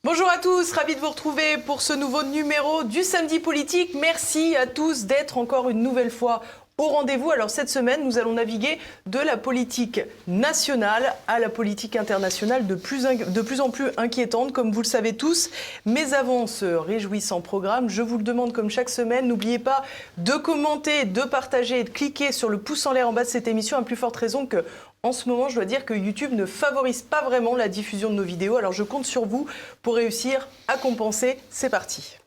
Bonjour à tous, ravi de vous retrouver pour ce nouveau numéro du Samedi Politique. Merci à tous d'être encore une nouvelle fois au rendez-vous. Alors cette semaine, nous allons naviguer de la politique nationale à la politique internationale de plus en plus inquiétante, comme vous le savez tous. Mais avant ce réjouissant programme, je vous le demande comme chaque semaine, n'oubliez pas de commenter, de partager et de cliquer sur le pouce en l'air en bas de cette émission, à plus forte raison que en ce moment, je dois dire que YouTube ne favorise pas vraiment la diffusion de nos vidéos. Alors je compte sur vous pour réussir à compenser. C'est parti.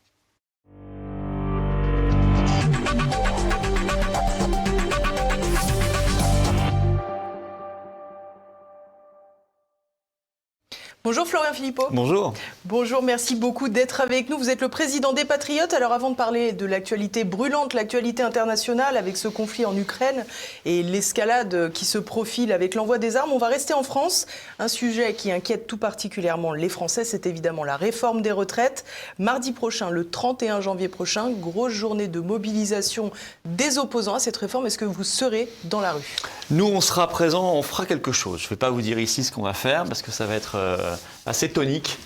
Bonjour Florian Philippot. Bonjour. Bonjour, merci beaucoup d'être avec nous. Vous êtes le président des Patriotes. Alors avant de parler de l'actualité brûlante, l'actualité internationale avec ce conflit en Ukraine et l'escalade qui se profile avec l'envoi des armes, on va rester en France. Un sujet qui inquiète tout particulièrement les Français, c'est évidemment la réforme des retraites. Mardi prochain, le 31 janvier prochain, grosse journée de mobilisation des opposants à cette réforme. Est-ce que vous serez dans la rue ? Nous, on sera présents, on fera quelque chose. Je ne vais pas vous dire ici ce qu'on va faire parce que ça va être assez tonique,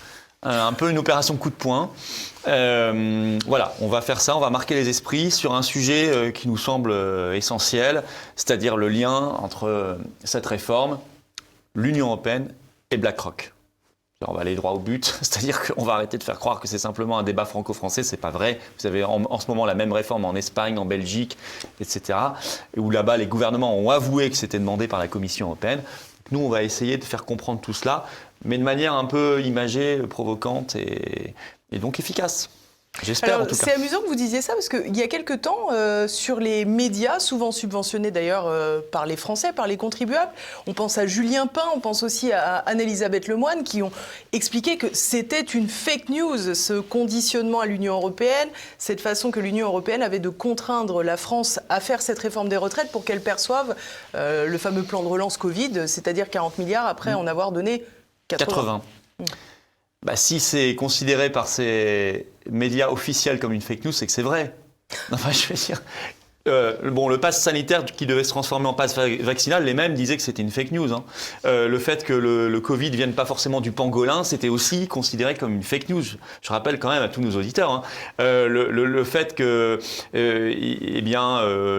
un peu une opération coup de poing. Voilà, on va faire ça, on va marquer les esprits sur un sujet qui nous semble essentiel, c'est-à-dire le lien entre cette réforme, l'Union européenne et BlackRock. On va aller droit au but, c'est-à-dire qu'on va arrêter de faire croire que c'est simplement un débat franco-français, c'est pas vrai. Vous avez en ce moment la même réforme en Espagne, en Belgique, etc. Où là-bas, les gouvernements ont avoué que c'était demandé par la Commission européenne. Nous, on va essayer de faire comprendre tout cela, mais de manière un peu imagée, provocante et donc efficace. J'espère en tout cas. C'est amusant que vous disiez ça parce qu'il y a quelque temps, sur les médias, souvent subventionnés d'ailleurs par les Français, par les contribuables, on pense à Julien Pain, on pense aussi à Anne-Elisabeth Lemoine qui ont expliqué que c'était une fake news, ce conditionnement à l'Union européenne, cette façon que l'Union européenne avait de contraindre la France à faire cette réforme des retraites pour qu'elle perçoive le fameux plan de relance Covid, c'est-à-dire 40 milliards après en avoir donné 80. Bah, si c'est considéré par ces médias officiels comme une fake news, c'est que c'est vrai. Enfin, je veux dire, le pass sanitaire qui devait se transformer en pass vaccinal, les mêmes disaient que c'était une fake news. Hein. Le fait que le Covid vienne pas forcément du pangolin, c'était aussi considéré comme une fake news. Je rappelle quand même à tous nos auditeurs, hein, le fait que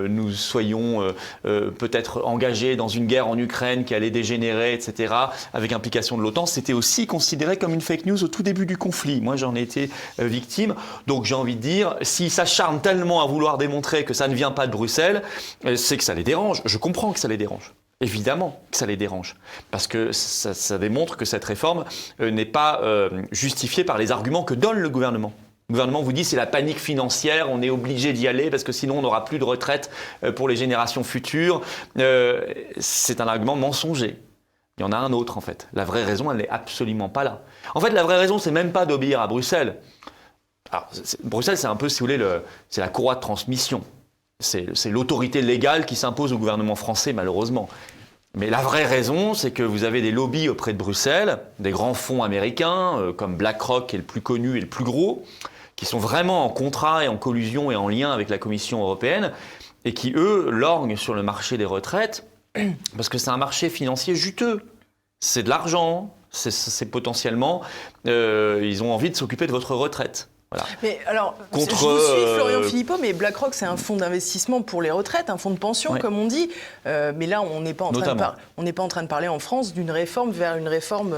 nous soyons peut-être engagés dans une guerre en Ukraine qui allait dégénérer, etc., avec implication de l'OTAN, c'était aussi considéré comme une fake news au tout début du conflit. Moi, j'en ai été victime. Donc, j'ai envie de dire, s'ils s'acharnent tellement à vouloir démontrer que ça ne vient pas de Bruxelles, c'est que ça les dérange. Je comprends que ça les dérange. Évidemment que ça les dérange. Parce que ça démontre que cette réforme n'est pas justifiée par les arguments que donne le gouvernement. Le gouvernement vous dit c'est la panique financière, on est obligé d'y aller parce que sinon on n'aura plus de retraite pour les générations futures. C'est un argument mensonger. Il y en a un autre en fait. La vraie raison, elle n'est absolument pas là. En fait, la vraie raison, c'est même pas d'obéir à Bruxelles. Alors, Bruxelles, c'est un peu, si vous voulez, c'est la courroie de transmission. C'est l'autorité légale qui s'impose au gouvernement français, malheureusement. Mais la vraie raison, c'est que vous avez des lobbies auprès de Bruxelles, des grands fonds américains, comme BlackRock, qui est le plus connu et le plus gros, qui sont vraiment en contrat et en collusion et en lien avec la Commission européenne, et qui, eux, lorgnent sur le marché des retraites, parce que c'est un marché financier juteux. C'est de l'argent, c'est potentiellement... ils ont envie de s'occuper de votre retraite. Voilà. Mais alors, je vous suis Florian Philippot, mais BlackRock c'est un fonds d'investissement pour les retraites, un fonds de pension comme on dit. Mais là, on n'est pas en train de parler en France d'une réforme vers une réforme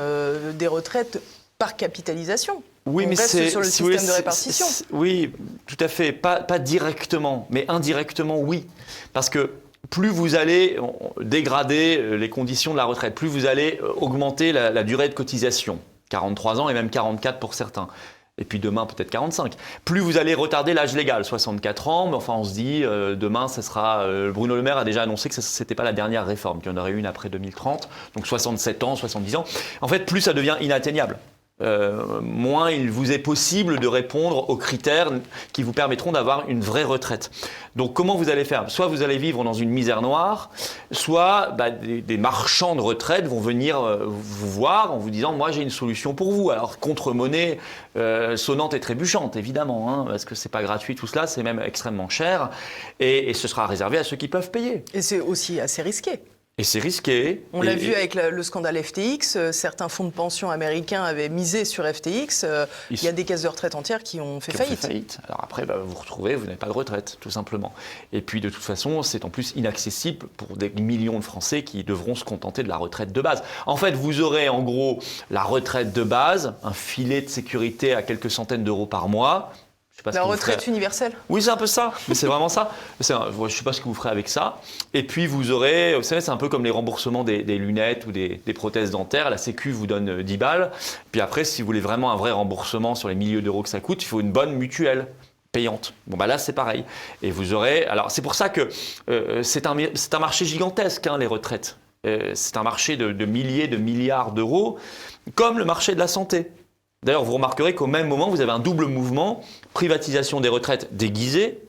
des retraites par capitalisation. Oui, on mais reste sur le système de répartition. Oui, tout à fait. Pas directement, mais indirectement, oui. Parce que plus vous allez dégrader les conditions de la retraite, plus vous allez augmenter la durée de cotisation. 43 ans et même 44 pour certains. Et puis demain, peut-être 45. Plus vous allez retarder l'âge légal, 64 ans, mais enfin on se dit, demain, ça sera... Bruno Le Maire a déjà annoncé que ce n'était pas la dernière réforme, qu'il y en aurait une après 2030, donc 67 ans, 70 ans. En fait, plus ça devient inatteignable. Moins il vous est possible de répondre aux critères qui vous permettront d'avoir une vraie retraite. Donc comment vous allez faire ? Soit vous allez vivre dans une misère noire, soit des marchands de retraite vont venir vous voir en vous disant « moi j'ai une solution pour vous ». Alors contre-monnaie sonnante et trébuchante évidemment, hein, parce que c'est pas gratuit tout cela, c'est même extrêmement cher et ce sera réservé à ceux qui peuvent payer. Et c'est aussi assez risqué. Et c'est risqué. On l'a vu avec le scandale FTX. Certains fonds de pension américains avaient misé sur FTX. Il y a des caisses de retraite entières qui ont fait faillite. Alors après, vous vous retrouvez, vous n'avez pas de retraite, tout simplement. Et puis de toute façon, c'est en plus inaccessible pour des millions de Français qui devront se contenter de la retraite de base. En fait, vous aurez en gros la retraite de base, un filet de sécurité à quelques centaines d'euros par mois. La retraite universelle. Oui, c'est un peu ça, mais c'est vraiment ça. Je ne sais pas ce que vous ferez avec ça. Et puis vous aurez, vous savez, c'est un peu comme les remboursements des lunettes ou des prothèses dentaires. La Sécu vous donne 10 balles. Puis après, si vous voulez vraiment un vrai remboursement sur les milliers d'euros que ça coûte, il faut une bonne mutuelle payante. Bon, là, c'est pareil. Et vous aurez... Alors, c'est pour ça que c'est un marché gigantesque, les retraites. C'est un marché de milliers de milliards d'euros, comme le marché de la santé. D'ailleurs, vous remarquerez qu'au même moment, vous avez un double mouvement, privatisation des retraites déguisée,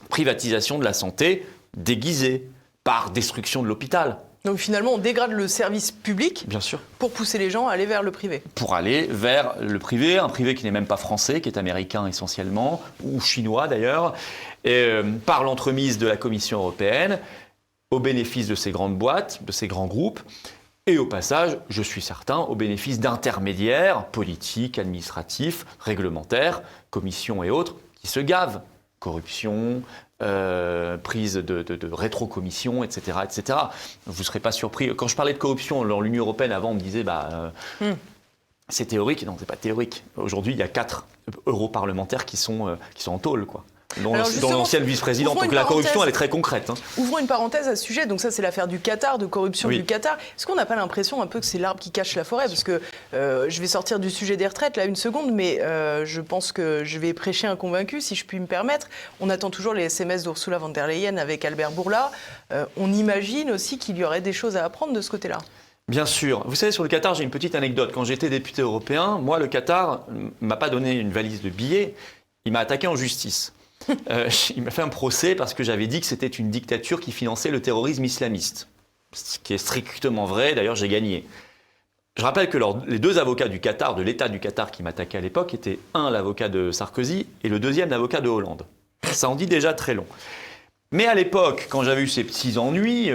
privatisation de la santé déguisée, par destruction de l'hôpital. Donc finalement, on dégrade le service public. Bien sûr. Pour pousser les gens à aller vers le privé. Pour aller vers le privé, un privé qui n'est même pas français, qui est américain essentiellement, ou chinois d'ailleurs, par l'entremise de la Commission européenne, au bénéfice de ces grandes boîtes, de ces grands groupes. Et au passage, je suis certain, au bénéfice d'intermédiaires politiques, administratifs, réglementaires, commissions et autres, qui se gavent. Corruption, prise de rétrocommission, etc., etc. Vous ne serez pas surpris. Quand je parlais de corruption dans l'Union européenne, avant, on me disait c'est théorique. Non, ce n'est pas théorique. Aujourd'hui, il y a 4 europarlementaires qui sont en tôle, quoi. Dans l'ancienne vice-présidente. Donc la corruption, elle est très concrète. Ouvrons une parenthèse à ce sujet. Donc ça, c'est l'affaire du Qatar, de corruption du Qatar. Est-ce qu'on n'a pas l'impression un peu que c'est l'arbre qui cache la forêt? Parce que je vais sortir du sujet des retraites, là, une seconde, mais je pense que je vais prêcher un convaincu, si je puis me permettre. On attend toujours les SMS d'Ursula von der Leyen avec Albert Bourla. On imagine aussi qu'il y aurait des choses à apprendre de ce côté-là. Bien sûr. Vous savez, sur le Qatar, j'ai une petite anecdote. Quand j'étais député européen, moi, le Qatar ne m'a pas donné une valise de billets, il m'a attaqué en justice. Il m'a fait un procès parce que j'avais dit que c'était une dictature qui finançait le terrorisme islamiste. Ce qui est strictement vrai, d'ailleurs j'ai gagné. Je rappelle que les 2 avocats du Qatar, de l'État du Qatar qui m'attaquaient à l'époque, étaient un l'avocat de Sarkozy et le deuxième l'avocat de Hollande. Ça en dit déjà très long. Mais à l'époque, quand j'avais eu ces petits ennuis,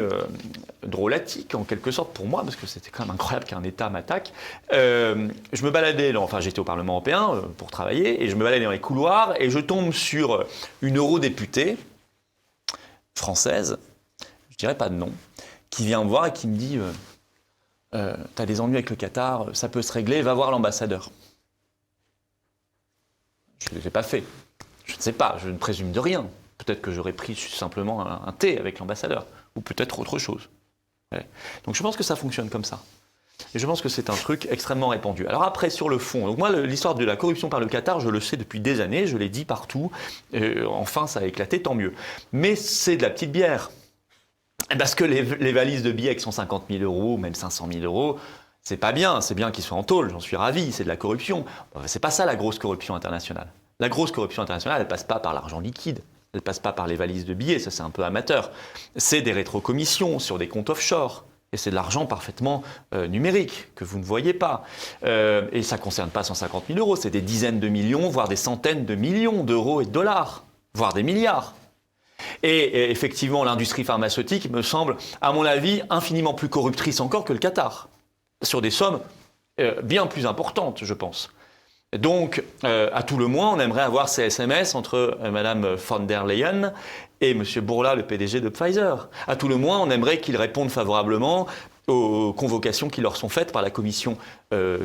drôlatiques en quelque sorte pour moi, parce que c'était quand même incroyable qu'un État m'attaque, je me baladais, j'étais au Parlement européen pour travailler, et je me baladais dans les couloirs, et je tombe sur une eurodéputée française, je dirais pas de nom, qui vient me voir et qui me dit t'as des ennuis avec le Qatar, ça peut se régler, va voir l'ambassadeur. Je ne l'ai pas fait. Je ne sais pas, je ne présume de rien. Peut-être que j'aurais pris simplement un thé avec l'ambassadeur, ou peut-être autre chose. Ouais. Donc je pense que ça fonctionne comme ça. Et je pense que c'est un truc extrêmement répandu. Alors après, sur le fond, donc moi, l'histoire de la corruption par le Qatar, je le sais depuis des années, je l'ai dit partout. Enfin, ça a éclaté, tant mieux. Mais c'est de la petite bière. Parce que les valises de billets avec 150 000 euros, même 500 000 euros, c'est pas bien. C'est bien qu'ils soient en tôle, j'en suis ravi, c'est de la corruption. C'est pas ça la grosse corruption internationale. La grosse corruption internationale, elle passe pas par l'argent liquide. Elle ne passe pas par les valises de billets, ça c'est un peu amateur. C'est des rétrocommissions sur des comptes offshore. Et c'est de l'argent parfaitement numérique, que vous ne voyez pas. Et ça ne concerne pas 150 000 euros, c'est des dizaines de millions, voire des centaines de millions d'euros et de dollars, voire des milliards. Et effectivement, l'industrie pharmaceutique me semble, à mon avis, infiniment plus corruptrice encore que le Qatar. Sur des sommes bien plus importantes, je pense. Donc, à tout le moins, on aimerait avoir ces SMS entre Mme von der Leyen et M. Bourla, le PDG de Pfizer. À tout le moins, on aimerait qu'ils répondent favorablement aux convocations qui leur sont faites par la commission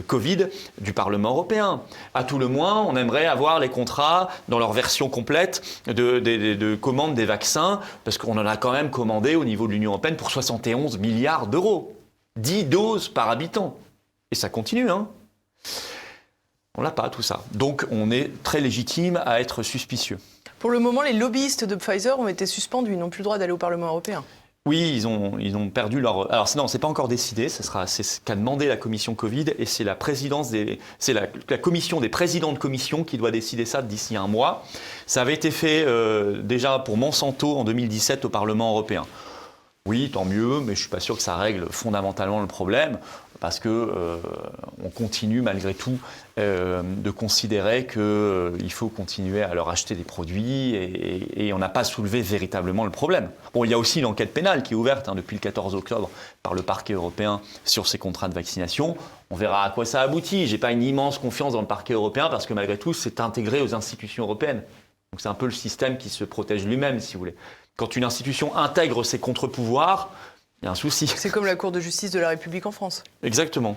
Covid du Parlement européen. À tout le moins, on aimerait avoir les contrats dans leur version complète de commande des vaccins, parce qu'on en a quand même commandé au niveau de l'Union européenne pour 71 milliards d'euros. 10 doses par habitant. Et ça continue, hein. On n'a pas tout ça. Donc on est très légitime à être suspicieux. Pour le moment, les lobbyistes de Pfizer ont été suspendus. Ils n'ont plus le droit d'aller au Parlement européen. Oui, ils ont perdu leur... Alors non, c'est pas encore décidé. C'est ce qu'a demandé la commission Covid et c'est la commission des présidents de commission qui doit décider ça d'ici un mois. Ça avait été fait déjà pour Monsanto en 2017 au Parlement européen. Oui, tant mieux, mais je ne suis pas sûr que ça règle fondamentalement le problème, parce qu'on continue malgré tout de considérer qu'il faut continuer à leur acheter des produits et on n'a pas soulevé véritablement le problème. Bon, il y a aussi l'enquête pénale qui est ouverte depuis le 14 octobre par le parquet européen sur ces contrats de vaccination. On verra à quoi ça aboutit. Je n'ai pas une immense confiance dans le parquet européen parce que malgré tout, c'est intégré aux institutions européennes. Donc c'est un peu le système qui se protège lui-même, si vous voulez. Quand une institution intègre ses contre-pouvoirs, il y a un souci. C'est comme la Cour de justice de la République en France. Exactement.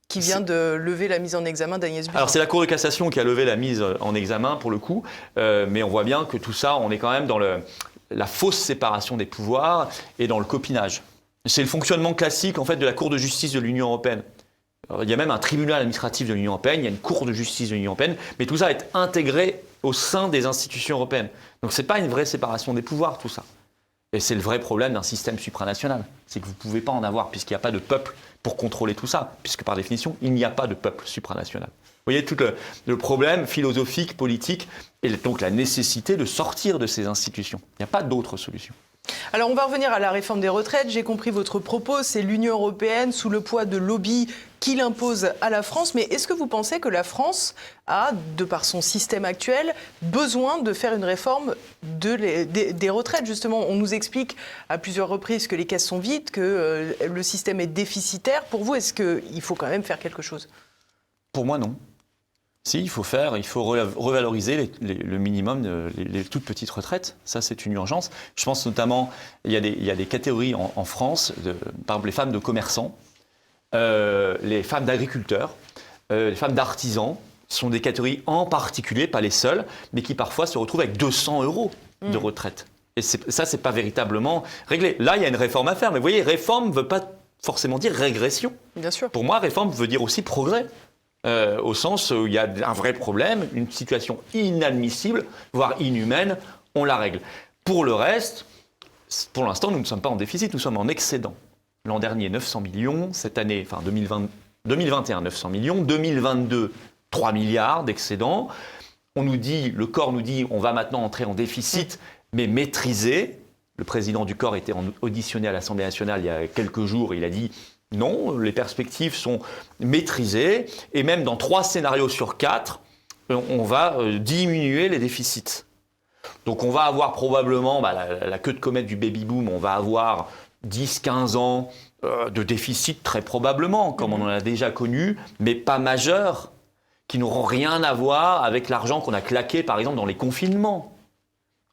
Qui vient de lever la mise en examen d'Agnès Buzyn. Alors c'est la Cour de cassation qui a levé la mise en examen pour le coup, mais on voit bien que tout ça, on est quand même dans la fausse séparation des pouvoirs et dans le copinage. C'est le fonctionnement classique en fait de la Cour de justice de l'Union européenne. Alors, il y a même un tribunal administratif de l'Union européenne, il y a une Cour de justice de l'Union européenne, mais tout ça est intégré au sein des institutions européennes. Donc ce n'est pas une vraie séparation des pouvoirs tout ça. Et c'est le vrai problème d'un système supranational. C'est que vous ne pouvez pas en avoir puisqu'il n'y a pas de peuple pour contrôler tout ça, puisque par définition, il n'y a pas de peuple supranational. Vous voyez tout le problème philosophique, politique, et donc la nécessité de sortir de ces institutions. Il n'y a pas d'autre solution. Alors on va revenir à la réforme des retraites. J'ai compris votre propos, c'est l'Union européenne sous le poids de lobbies qui l'impose à la France. Mais est-ce que vous pensez que la France a, de par son système actuel, besoin de faire une réforme des retraites? Justement, on nous explique à plusieurs reprises que les caisses sont vides, que le système est déficitaire. Pour vous, est-ce qu'il faut quand même faire quelque chose? Pour moi, non. Si, il faut revaloriser le minimum, les toutes petites retraites. Ça, c'est une urgence. Je pense notamment, il y a des catégories en France, par exemple les femmes de commerçants, les femmes d'agriculteurs, les femmes d'artisans, sont des catégories en particulier, pas les seules, mais qui parfois se retrouvent avec 200 € de retraite. Et ça, c'est pas véritablement réglé. Là, il y a une réforme à faire. Mais vous voyez, réforme ne veut pas forcément dire régression. Bien sûr. Pour moi, réforme veut dire aussi progrès. Au sens où il y a un vrai problème, une situation inadmissible, voire inhumaine, on la règle. Pour le reste, pour l'instant, nous ne sommes pas en déficit, nous sommes en excédent. L'an dernier, 900 millions, cette année, enfin 2021, 900 millions, 2022, 3 milliards d'excédent. Le corps nous dit, on va maintenant entrer en déficit, mais maîtrisé. Le président du corps était auditionné à l'Assemblée nationale il y a quelques jours, il a dit non, les perspectives sont maîtrisées et même dans 3 scénarios sur 4, on va diminuer les déficits. Donc on va avoir probablement la queue de comète du baby-boom, on va avoir 10-15 ans de déficit très probablement, comme on en a déjà connu, mais pas majeur, qui n'auront rien à voir avec l'argent qu'on a claqué par exemple dans les confinements.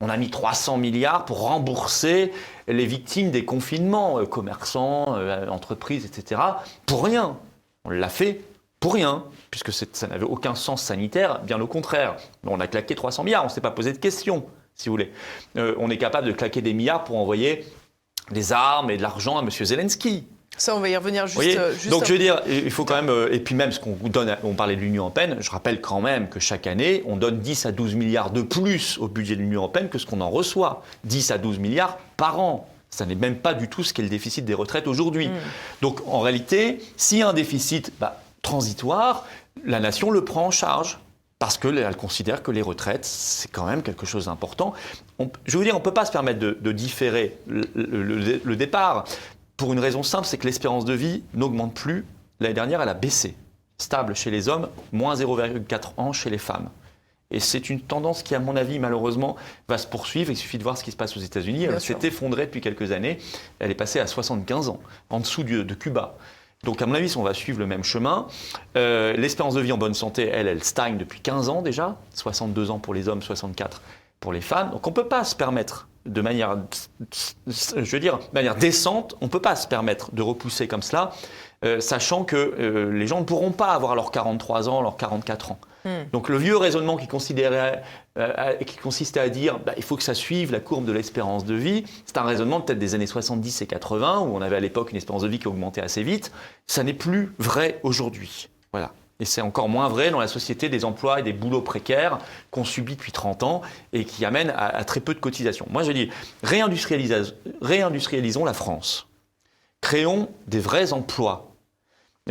On a mis 300 milliards pour rembourser les victimes des confinements, commerçants, entreprises, etc. Pour rien. On l'a fait pour rien, puisque ça n'avait aucun sens sanitaire, bien au contraire. On a claqué 300 milliards, on ne s'est pas posé de questions, si vous voulez. On est capable de claquer des milliards pour envoyer des armes et de l'argent à M. Zelensky. Ça, on va y revenir juste donc, je veux dire, il faut quand même... et puis même, ce qu'on donne, on parlait de l'Union européenne, je rappelle quand même que chaque année, on donne 10 à 12 milliards de plus au budget de l'Union européenne que ce qu'on en reçoit. 10 à 12 milliards par an. Ça n'est même pas du tout ce qu'est le déficit des retraites aujourd'hui. Donc, en réalité, s'il y a un déficit transitoire, la nation le prend en charge. Parce qu'elle considère que les retraites, c'est quand même quelque chose d'important. Je veux dire, on ne peut pas se permettre de différer le départ. Pour une raison simple, c'est que l'espérance de vie n'augmente plus. L'année dernière, elle a baissé. Stable chez les hommes, moins 0,4 ans chez les femmes. Et c'est une tendance qui, à mon avis, malheureusement, va se poursuivre. Il suffit de voir ce qui se passe aux États-Unis. Elle s'est effondrée depuis quelques années. Elle est passée à 75 ans, en dessous de Cuba. Donc, à mon avis, si on va suivre le même chemin, l'espérance de vie en bonne santé, elle stagne depuis 15 ans déjà. 62 ans pour les hommes, 64 pour les femmes. Donc, on ne peut pas se permettre de manière décente, on ne peut pas se permettre de repousser comme cela, sachant que les gens ne pourront pas avoir leurs 43 ans, leurs 44 ans. Donc le vieux raisonnement qui consistait à dire il faut que ça suive la courbe de l'espérance de vie, c'est un raisonnement peut-être des années 70 et 80, où on avait à l'époque une espérance de vie qui augmentait assez vite. Ça n'est plus vrai aujourd'hui. Voilà. Et c'est encore moins vrai dans la société des emplois et des boulots précaires qu'on subit depuis 30 ans et qui amènent à très peu de cotisations. Moi, je dis, réindustrialisons la France. Créons des vrais emplois.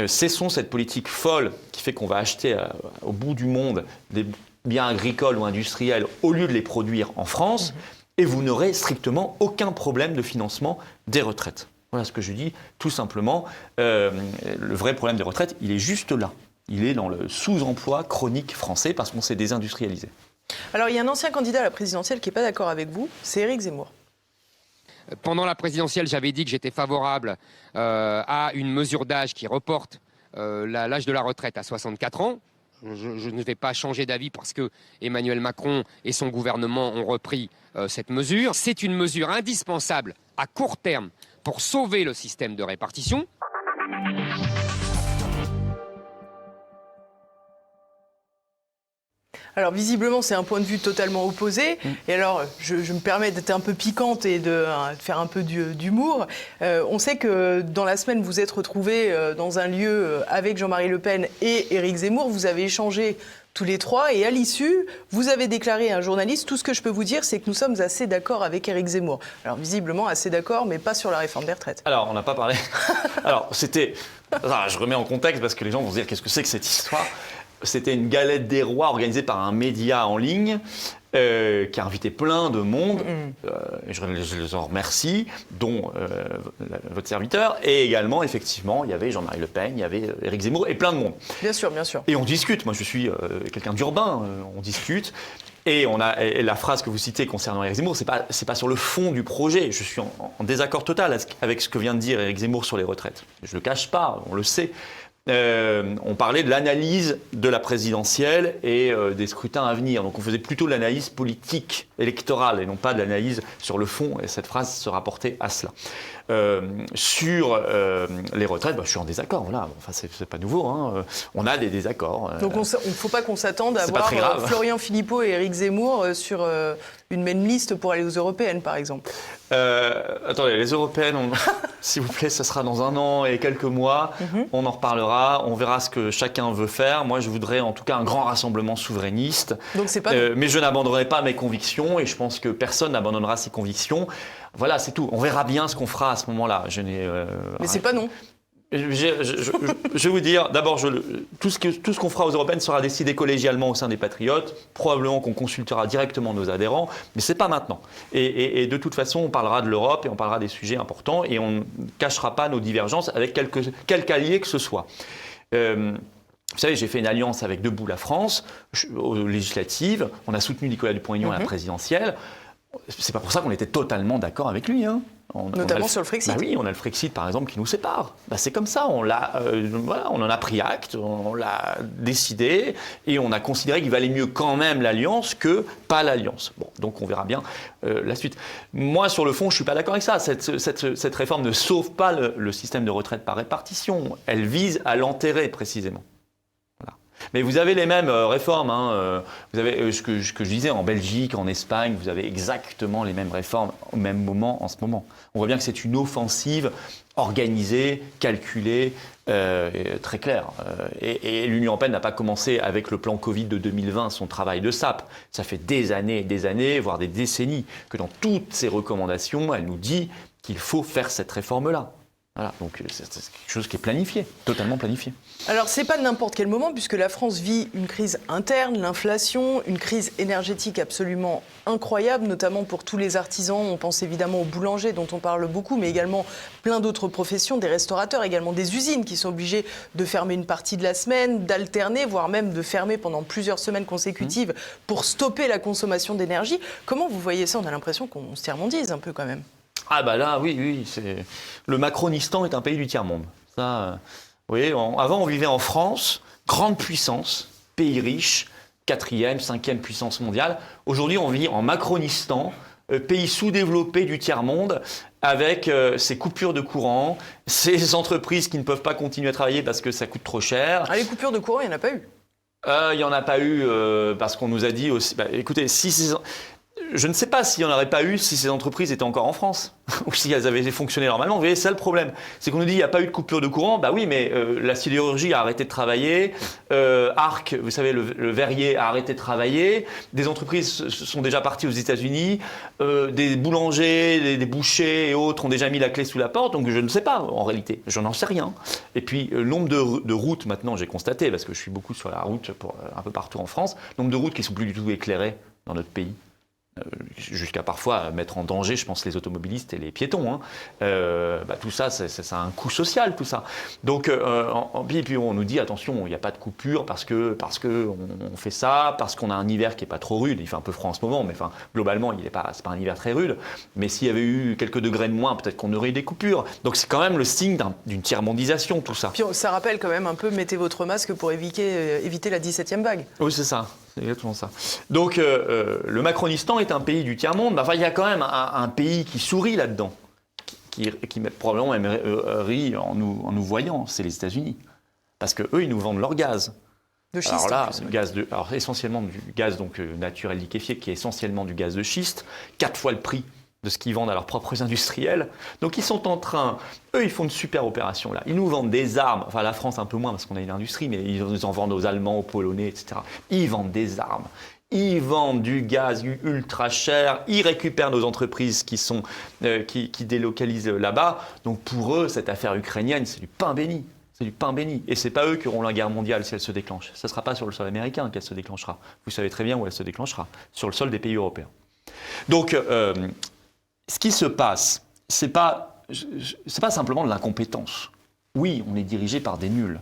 Cessons cette politique folle qui fait qu'on va acheter au bout du monde des biens agricoles ou industriels au lieu de les produire en France. et vous n'aurez strictement aucun problème de financement des retraites. Voilà ce que je dis, tout simplement. Le vrai problème des retraites, il est juste là. Il est dans le sous-emploi chronique français parce qu'on s'est désindustrialisé. Alors, il y a un ancien candidat à la présidentielle qui n'est pas d'accord avec vous, c'est Éric Zemmour. Pendant la présidentielle, j'avais dit que j'étais favorable à une mesure d'âge qui reporte l'âge de la retraite à 64 ans. Je ne vais pas changer d'avis parce que Emmanuel Macron et son gouvernement ont repris cette mesure. C'est une mesure indispensable à court terme pour sauver le système de répartition. Alors visiblement, c'est un point de vue totalement opposé. Et alors, je me permets d'être un peu piquante et de faire un peu d'humour. On sait que dans la semaine, vous êtes retrouvés dans un lieu avec Jean-Marie Le Pen et Éric Zemmour. Vous avez échangé tous les trois et à l'issue, vous avez déclaré à un journaliste « Tout ce que je peux vous dire, c'est que nous sommes assez d'accord avec Éric Zemmour ». Alors visiblement, assez d'accord, mais pas sur la réforme des retraites. Alors, on n'a pas parlé... Alors, c'était... je remets en contexte parce que les gens vont se dire « Qu'est-ce que c'est que cette histoire ?» C'était une galette des rois organisée par un média en ligne qui a invité plein de monde. Je les en remercie, dont votre serviteur. Et également, effectivement, il y avait Jean-Marie Le Pen, il y avait Éric Zemmour et plein de monde. Bien sûr, bien sûr. Et on discute. Moi, je suis quelqu'un d'urbain. On discute. Et la phrase que vous citez concernant Éric Zemmour, c'est pas sur le fond du projet. Je suis en désaccord total avec ce que vient de dire Éric Zemmour sur les retraites. Je le cache pas, on le sait. On parlait de l'analyse de la présidentielle et des scrutins à venir. Donc on faisait plutôt de l'analyse politique, électorale, et non pas de l'analyse sur le fond. Et cette phrase se rapportait à cela. Sur les retraites, je suis en désaccord. Voilà. Enfin, c'est pas nouveau. Hein. On a des désaccords. Donc il ne faut pas qu'on s'attende à voir Florian Philippot et Éric Zemmour sur une même liste pour aller aux européennes, par exemple. Attendez, les européennes, s'il vous plaît, ça sera dans 1 an et quelques mois. On en reparlera, on verra ce que chacun veut faire. Moi, je voudrais en tout cas un grand rassemblement souverainiste. Donc c'est pas mais je n'abandonnerai pas mes convictions et je pense que personne n'abandonnera ses convictions. Voilà, c'est tout. On verra bien ce qu'on fera à ce moment-là. Mais c'est pas non. Je vais vous dire, d'abord, tout ce qu'on fera aux européennes sera décidé collégialement au sein des Patriotes. Probablement qu'on consultera directement nos adhérents, mais c'est pas maintenant. Et de toute façon, on parlera de l'Europe et on parlera des sujets importants et on ne cachera pas nos divergences avec quelque allié que ce soit. Vous savez, j'ai fait une alliance avec Debout la France aux législatives. On a soutenu Nicolas Dupont-Aignan à la présidentielle. C'est pas pour ça qu'on était totalement d'accord avec lui. Hein. Notamment sur le Frexit. Oui, on a le Frexit, par exemple, qui nous sépare. C'est comme ça, on en a pris acte, on l'a décidé, et on a considéré qu'il valait mieux quand même l'alliance que pas l'alliance. Bon, donc on verra bien la suite. Moi, sur le fond, je suis pas d'accord avec ça. Cette réforme ne sauve pas le système de retraite par répartition. Elle vise à l'enterrer, précisément. Mais vous avez les mêmes réformes. Hein. Vous avez ce que je disais en Belgique, en Espagne, vous avez exactement les mêmes réformes au même moment en ce moment. On voit bien que c'est une offensive organisée, calculée, très claire. Et l'Union européenne n'a pas commencé avec le plan Covid de 2020 son travail de sape. Ça fait des années, voire des décennies, que dans toutes ses recommandations, elle nous dit qu'il faut faire cette réforme-là. Voilà, donc c'est quelque chose qui est planifié, totalement planifié. Alors, c'est pas n'importe quel moment, puisque la France vit une crise interne, l'inflation, une crise énergétique absolument incroyable, notamment pour tous les artisans. On pense évidemment aux boulangers, dont on parle beaucoup, mais également plein d'autres professions, des restaurateurs, également des usines qui sont obligées de fermer une partie de la semaine, d'alterner, voire même de fermer pendant plusieurs semaines consécutives pour stopper la consommation d'énergie. Comment vous voyez ça? On a l'impression qu'on se tiers-mondise un peu quand même. Ah bah là, oui, le Macronistan est un pays du tiers-monde. Ça, vous voyez, avant on vivait en France, grande puissance, pays riche, 4e, 5e puissance mondiale. Aujourd'hui on vit en Macronistan, pays sous-développé du tiers-monde, avec ces coupures de courant, ces entreprises qui ne peuvent pas continuer à travailler parce que ça coûte trop cher. Ah, les coupures de courant, il n'y en a pas eu. Il n'y en a pas eu parce qu'on nous a dit aussi... écoutez, je ne sais pas s'il n'y en aurait pas eu si ces entreprises étaient encore en France ou si elles avaient fonctionné normalement. Vous voyez, c'est ça le problème. C'est qu'on nous dit qu'il n'y a pas eu de coupure de courant. Bah oui, mais la sidérurgie a arrêté de travailler. Arc, vous savez, le verrier a arrêté de travailler. Des entreprises sont déjà parties aux États-Unis. Des boulangers, des bouchers et autres ont déjà mis la clé sous la porte. Donc je ne sais pas en réalité. Je n'en sais rien. Et puis, le nombre de routes, maintenant, j'ai constaté, parce que je suis beaucoup sur la route un peu partout en France, le nombre de routes qui ne sont plus du tout éclairées dans notre pays. jusqu'à parfois mettre en danger, je pense, les automobilistes et les piétons. Tout ça, ça a un coût social, tout ça. Donc, puis on nous dit, attention, il n'y a pas de coupure parce que on fait ça, parce qu'on a un hiver qui n'est pas trop rude. Il fait un peu froid en ce moment, mais enfin, globalement, c'est pas un hiver très rude. Mais s'il y avait eu quelques degrés de moins, peut-être qu'on aurait eu des coupures. Donc, c'est quand même le signe d'une tiers-mondisation, tout ça. Puis ça rappelle quand même un peu, mettez votre masque pour éviter la 17e vague. Oui, c'est ça. C'est exactement ça. Donc, le Macronistan est un pays du tiers-monde. Enfin, il y a quand même un pays qui sourit là-dedans, qui probablement même rit en nous voyant, c'est les États-Unis. Parce qu'eux, ils nous vendent leur gaz. De schiste. Alors là, en plus, essentiellement du gaz naturel liquéfié, qui est essentiellement du gaz de schiste, 4 fois le prix de ce qu'ils vendent à leurs propres industriels. Donc ils sont en train, eux ils font une super opération là. Ils nous vendent des armes, enfin la France un peu moins parce qu'on a une industrie, mais ils en vendent aux Allemands, aux Polonais, etc. Ils vendent des armes, ils vendent du gaz ultra cher, ils récupèrent nos entreprises qui délocalisent là-bas. Donc pour eux, cette affaire ukrainienne, c'est du pain béni. C'est du pain béni. Et c'est pas eux qui auront la guerre mondiale si elle se déclenche. Ça ne sera pas sur le sol américain qu'elle se déclenchera. Vous savez très bien où elle se déclenchera, sur le sol des pays européens. Donc, ce qui se passe, c'est pas simplement de l'incompétence. Oui, on est dirigé par des nuls.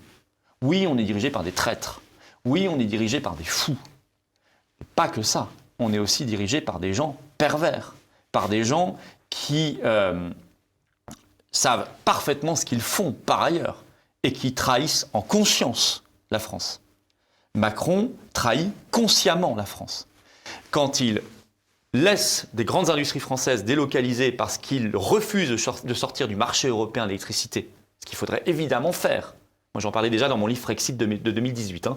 Oui, on est dirigé par des traîtres. Oui, on est dirigé par des fous. Mais pas que ça. On est aussi dirigé par des gens pervers, par des gens qui savent parfaitement ce qu'ils font par ailleurs et qui trahissent en conscience la France. Macron trahit consciemment la France. Quand il laisse des grandes industries françaises délocalisées parce qu'il refuse de sortir du marché européen de l'électricité, ce qu'il faudrait évidemment faire. Moi, j'en parlais déjà dans mon livre Frexit de 2018.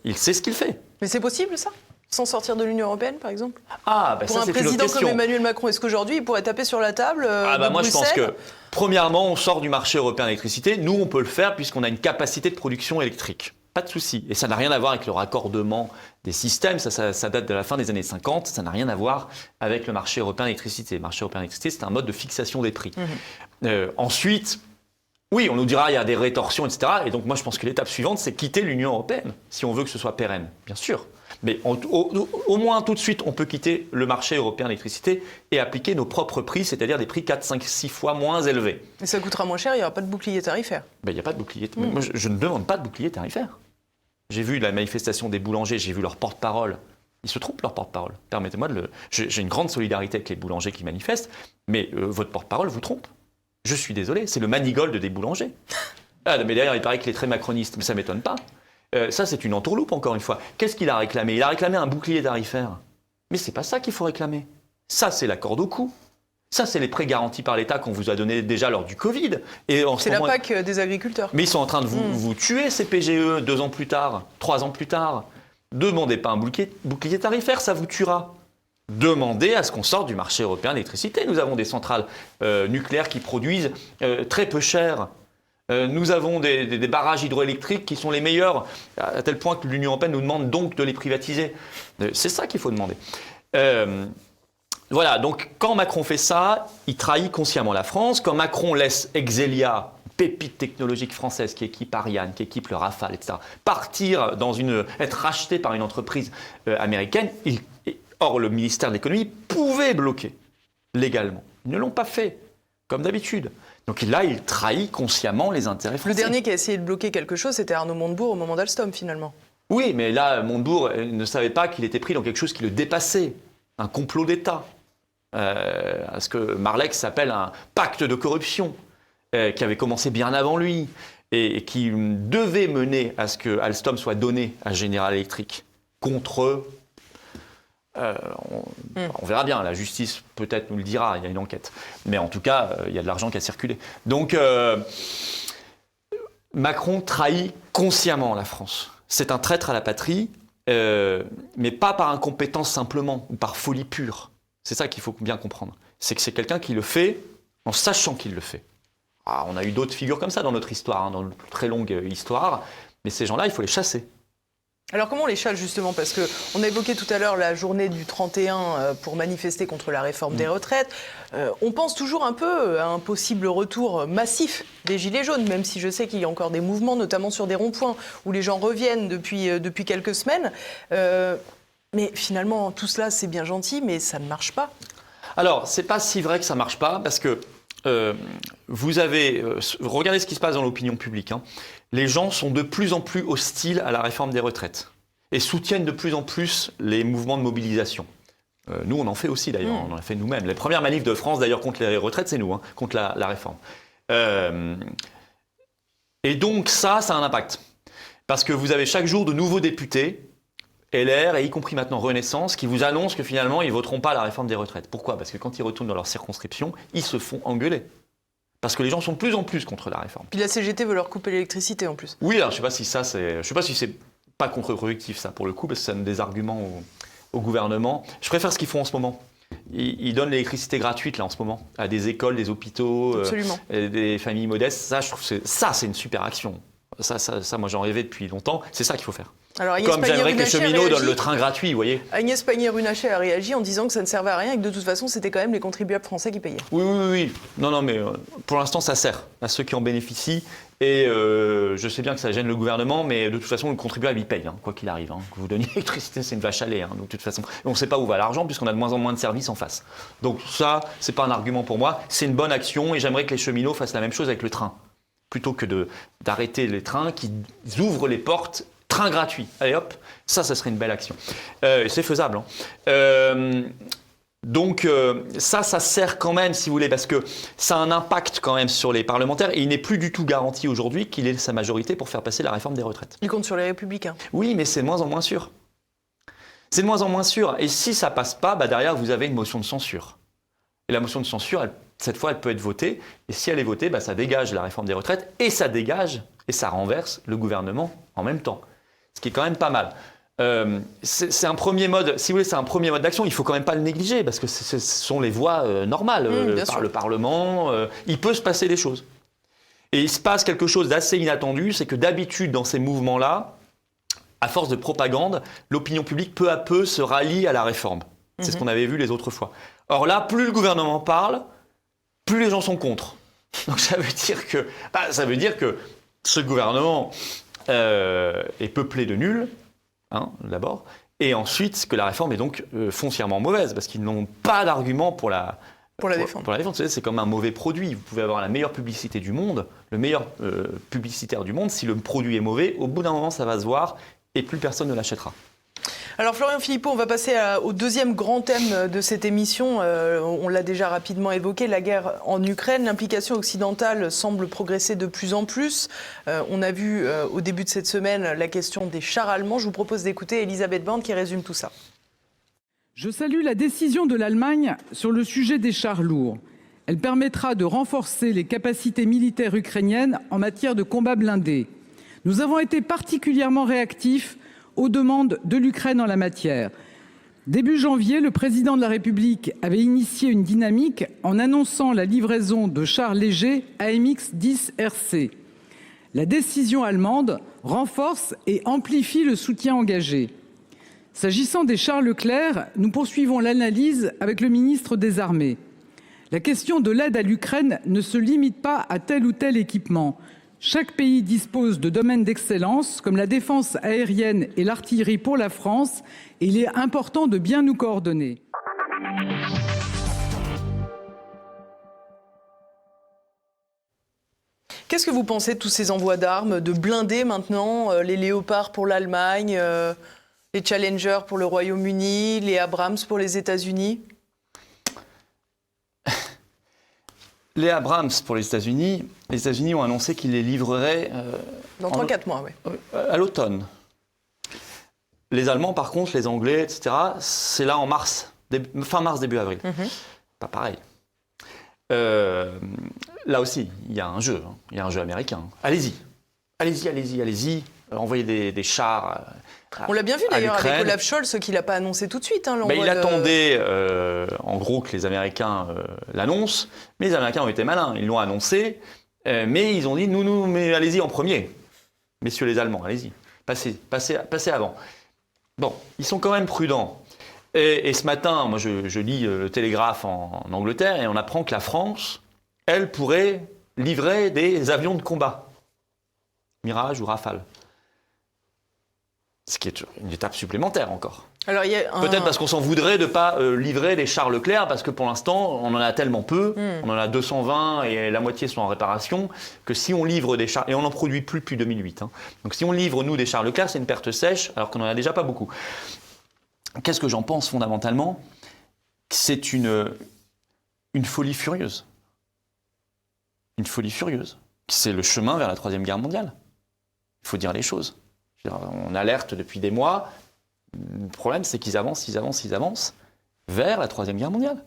Il sait ce qu'il fait. Mais c'est possible, ça ? Sans sortir de l'Union européenne, par exemple ? Pour un président comme Emmanuel Macron, est-ce qu'aujourd'hui, il pourrait taper sur la table moi, je pense que, premièrement, on sort du marché européen de l'électricité. Nous, on peut le faire puisqu'on a une capacité de production électrique. Pas de souci. Et ça n'a rien à voir avec le raccordement des systèmes. Ça date de la fin des années 50. Ça n'a rien à voir avec le marché européen d'électricité. Le marché européen d'électricité, c'est un mode de fixation des prix. Ensuite, oui, on nous dira il y a des rétorsions, etc. Et donc, moi, je pense que l'étape suivante, c'est quitter l'Union européenne, si on veut que ce soit pérenne, bien sûr. Mais au moins, tout de suite, on peut quitter le marché européen d'électricité et appliquer nos propres prix, c'est-à-dire des prix 4, 5, 6 fois moins élevés. Et ça coûtera moins cher, il n'y aura pas de bouclier tarifaire. Il n'y a pas de bouclier. Moi, je ne demande pas de bouclier tarifaire. J'ai vu la manifestation des boulangers, j'ai vu leur porte-parole. Ils se trompent, leur porte-parole. Permettez-moi J'ai une grande solidarité avec les boulangers qui manifestent, mais votre porte-parole vous trompe. Je suis désolé, c'est le Manigold des boulangers. Mais d'ailleurs, il paraît qu'il est très macroniste, mais ça ne m'étonne pas. Ça, c'est une entourloupe, encore une fois. Qu'est-ce qu'il a réclamé ? Il a réclamé un bouclier tarifaire. Mais c'est pas ça qu'il faut réclamer. Ça, c'est la corde au cou. Ça, c'est les prêts garantis par l'État qu'on vous a donnés déjà lors du Covid. C'est la PAC des agriculteurs. Mais ils sont en train de vous tuer, ces PGE, 2 ans plus tard, 3 ans plus tard. Demandez pas un bouclier tarifaire, ça vous tuera. Demandez à ce qu'on sorte du marché européen de l'électricité. Nous avons des centrales nucléaires qui produisent très peu cher. Nous avons des barrages hydroélectriques qui sont les meilleurs, à tel point que l'Union européenne nous demande donc de les privatiser. C'est ça qu'il faut demander. Voilà, donc quand Macron fait ça, il trahit consciemment la France. Quand Macron laisse Exelia, pépite technologique française qui équipe Ariane, qui équipe le Rafale, etc., partir être racheté par une entreprise américaine, or le ministère de l'économie pouvait bloquer légalement. Ils ne l'ont pas fait, comme d'habitude. Donc là, il trahit consciemment les intérêts français. Le dernier qui a essayé de bloquer quelque chose, c'était Arnaud Montebourg au moment d'Alstom, finalement. Oui, mais là, Montebourg ne savait pas qu'il était pris dans quelque chose qui le dépassait, un complot d'État. Ce que Marleix s'appelle un pacte de corruption, qui avait commencé bien avant lui, et qui devait mener à ce que Alstom soit donné à General Electric contre... on verra bien, la justice peut-être nous le dira, il y a une enquête. Mais en tout cas, il y a de l'argent qui a circulé. Donc, Macron trahit consciemment la France. C'est un traître à la patrie, mais pas par incompétence simplement, ou par folie pure. C'est ça qu'il faut bien comprendre. C'est que c'est quelqu'un qui le fait en sachant qu'il le fait. On a eu d'autres figures comme ça dans notre histoire, dans notre très longue histoire, mais ces gens-là, il faut les chasser. Alors comment on les chasse justement ? Parce qu'on a évoqué tout à l'heure la journée du 31 pour manifester contre la réforme des retraites. On pense toujours un peu à un possible retour massif des Gilets jaunes, même si je sais qu'il y a encore des mouvements, notamment sur des ronds-points, où les gens reviennent depuis quelques semaines. Mais finalement, tout cela, c'est bien gentil, mais ça ne marche pas. Alors, c'est pas si vrai que ça marche pas, parce que vous avez... regardez ce qui se passe dans l'opinion publique. Hein. Les gens sont de plus en plus hostiles à la réforme des retraites et soutiennent de plus en plus les mouvements de mobilisation. Nous, on en fait aussi d'ailleurs, on en a fait nous-mêmes. Les premières manifs de France d'ailleurs contre les retraites, c'est nous, hein, contre la réforme. Et donc ça a un impact. Parce que vous avez chaque jour de nouveaux députés, LR et y compris maintenant Renaissance, qui vous annoncent que finalement ils ne voteront pas la réforme des retraites. Pourquoi ? Parce que quand ils retournent dans leur circonscription, ils se font engueuler. Parce que les gens sont de plus en plus contre la réforme. Puis la CGT veut leur couper l'électricité en plus. Oui, alors je ne sais pas si c'est pas contre-productif ça pour le coup, parce que ça donne des arguments au gouvernement. Je préfère ce qu'ils font en ce moment. Ils donnent l'électricité gratuite là en ce moment à des écoles, des hôpitaux, des familles modestes. Ça, je trouve c'est une super action. Ça, moi j'en rêvais depuis longtemps. C'est ça qu'il faut faire. Alors, comme j'aimerais que les cheminots donnent le train gratuit, vous voyez. Agnès Pannier-Runacher a réagi en disant que ça ne servait à rien et que de toute façon c'était quand même les contribuables français qui payaient. Oui. Non, mais pour l'instant ça sert à ceux qui en bénéficient. Et je sais bien que ça gêne le gouvernement, mais de toute façon le contribuable il paye, hein, quoi qu'il arrive. Hein. Que vous donniez l'électricité, c'est une vache à lait. Hein, donc de toute façon, on ne sait pas où va l'argent puisqu'on a de moins en moins de services en face. Donc ça, c'est pas un argument pour moi. C'est une bonne action et j'aimerais que les cheminots fassent la même chose avec le train. Plutôt que d'arrêter les trains qui ouvrent les portes, train gratuit. Allez hop, ça serait une belle action. C'est faisable. Hein. Donc ça sert quand même, si vous voulez, parce que ça a un impact quand même sur les parlementaires et il n'est plus du tout garanti aujourd'hui qu'il ait sa majorité pour faire passer la réforme des retraites. Il compte sur les Républicains. Oui, mais c'est de moins en moins sûr. C'est de moins en moins sûr. Et si ça passe pas, derrière, vous avez une motion de censure. Et la motion de censure, cette fois, elle peut être votée. Et si elle est votée, ça dégage la réforme des retraites et ça dégage et ça renverse le gouvernement en même temps. Ce qui est quand même pas mal. C'est un premier mode, si vous voulez, c'est un premier mode d'action. Il ne faut quand même pas le négliger parce que ce sont les voies normales par le Parlement. Il peut se passer des choses. Et il se passe quelque chose d'assez inattendu, c'est que d'habitude, dans ces mouvements-là, à force de propagande, l'opinion publique peu à peu se rallie à la réforme. C'est ce qu'on avait vu les autres fois. Or là, plus le gouvernement parle, plus les gens sont contre. Donc ça veut dire que ce gouvernement est peuplé de nuls, hein, d'abord, et ensuite que la réforme est donc foncièrement mauvaise, parce qu'ils n'ont pas d'argument pour la défendre. Pour la défendre. C'est comme un mauvais produit. Vous pouvez avoir la meilleure publicité du monde, le meilleur publicitaire du monde, si le produit est mauvais, au bout d'un moment ça va se voir et plus personne ne l'achètera. Alors Florian Philippot, on va passer au deuxième grand thème de cette émission. On l'a déjà rapidement évoqué, la guerre en Ukraine. L'implication occidentale semble progresser de plus en plus. On a vu au début de cette semaine la question des chars allemands. Je vous propose d'écouter Elisabeth Borne qui résume tout ça. Je salue la décision de l'Allemagne sur le sujet des chars lourds. Elle permettra de renforcer les capacités militaires ukrainiennes en matière de combat blindé. Nous avons été particulièrement réactifs aux demandes de l'Ukraine en la matière. Début janvier, le président de la République avait initié une dynamique en annonçant la livraison de chars légers AMX-10 RC. La décision allemande renforce et amplifie le soutien engagé. S'agissant des chars Leclerc, nous poursuivons l'analyse avec le ministre des Armées. La question de l'aide à l'Ukraine ne se limite pas à tel ou tel équipement. Chaque pays dispose de domaines d'excellence comme la défense aérienne et l'artillerie pour la France et il est important de bien nous coordonner. Qu'est-ce que vous pensez de tous ces envois d'armes, de blindés maintenant, les Léopards pour l'Allemagne, les Challenger pour le Royaume-Uni, les Abrams pour les États-Unis ? Les Abrams pour les États-Unis ont annoncé qu'ils les livreraient dans 3-4 mois, oui. À l'automne. Les Allemands, par contre, les Anglais, etc., c'est là en mars, fin mars, début avril. Pas pareil. Là aussi, il y a un jeu, hein. Il y a un jeu américain. Allez-y. Envoyez des chars. On l'a bien vu d'ailleurs avec Olaf Scholz, qui ne l'a pas annoncé tout de suite. Hein, il attendait en gros que les Américains l'annoncent, mais les Américains ont été malins, ils l'ont annoncé, mais ils ont dit mais allez-y en premier, messieurs les Allemands, allez-y, passez avant. Bon, ils sont quand même prudents. Et ce matin, moi je lis le Télégraphe en Angleterre et on apprend que la France, elle pourrait livrer des avions de combat, Mirage ou Rafale. Ce qui est une étape supplémentaire encore. Alors, il y a Peut-être parce qu'on s'en voudrait de ne pas livrer les chars Leclerc, parce que pour l'instant, on en a tellement peu, on en a 220 et la moitié sont en réparation, que si on livre des chars, et on n'en produit plus depuis 2008, hein, donc si on livre, nous, des chars Leclerc, c'est une perte sèche, alors qu'on n'en a déjà pas beaucoup. Qu'est-ce que j'en pense fondamentalement ? C'est une folie furieuse. Une folie furieuse. C'est le chemin vers la Troisième Guerre mondiale. Il faut dire les choses. On alerte depuis des mois. Le problème, c'est qu'ils avancent vers la Troisième Guerre mondiale.